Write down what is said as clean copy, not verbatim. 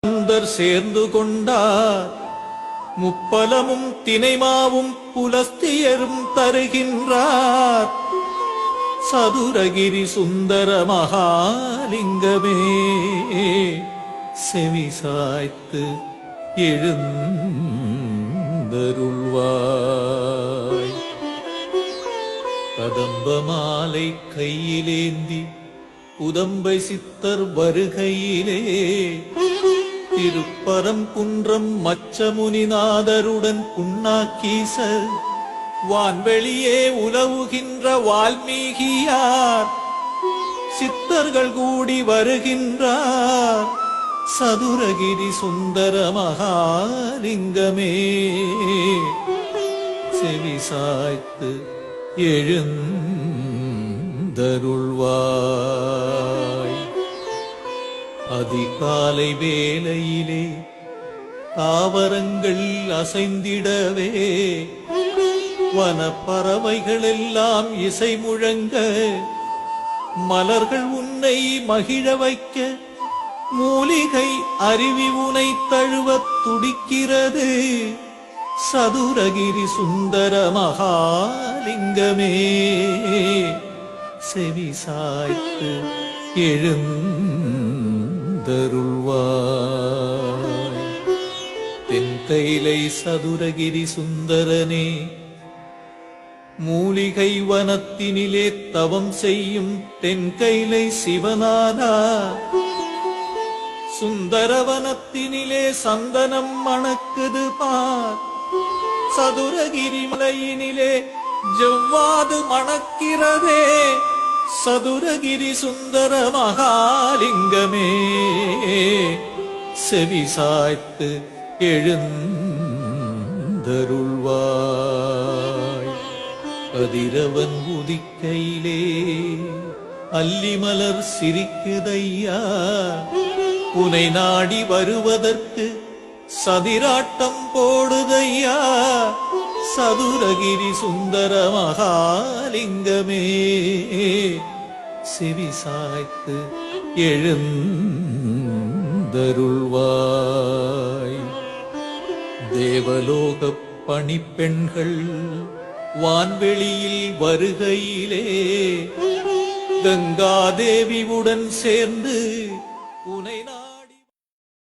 சுந்தர் சேர்ந்து கொண்டார். முப்பலமும் தினைமாவும் புலஸ்தியரும் தருகின்றார். சதுரகிரி சுந்தர மகாலிங்கமே செவி சாய்த்து எழுந்தருள்வாய். கதம்ப மாலை கையிலேந்தி உதம்பை சித்தர் வருகையிலே திருப்பரம் குன்றம் மச்சமுனிநாதருடன் புண்ணாக்கீசர் வான்வெளியே உலவுகின்ற வால்மீகியார் சித்தர்கள் கூடி வருகின்றார். சதுரகிரி சுந்தர மகாலிங்கமே செவி சாய்த்து எழுந்தருள்வாய். அதிகாலை வேளையிலே தாவரங்கள் அசைந்திடவே வனப்பறவைகள் எல்லாம் இசை முழங்க மலர்கள் உன்னை மகிழ வைக்க மூலிகை அருவி உனை தழுவத் துடிக்கிறது. சதுரகிரி சுந்தர மகாலிங்கமே செவி சாய்த்து எழுந்தருள்வாய். தென்கைலை சதுரகிரி சுந்தரனே மூலிகை வனத்தினிலே தவம் செய்யும் தென்கைலை சிவனானா சுந்தரவனத்தினிலே சந்தனம் மணக்குது பார். சதுரகிரி மலையினிலே ஜவ்வாது மணக்கிறதே. சதுரகிரி சுந்தர மகாலிங்கமே செவி சாய்த்து எழுந்தருள்வாய். கதிரவன் உதிக்கையிலே அல்லிமலர் சிரிக்குதையா உனை நாடி வருவதற்கு சதிராட்டம் போடுதையா. சதுரகிரி சுந்தர மகாலிங்கமே செவி சாய்த்து எழுந்தருள்வாய். தேவலோக பணிப்பெண்கள் வான்வெளியில் வருகையிலே கங்காதேவியுடன் சேர்ந்து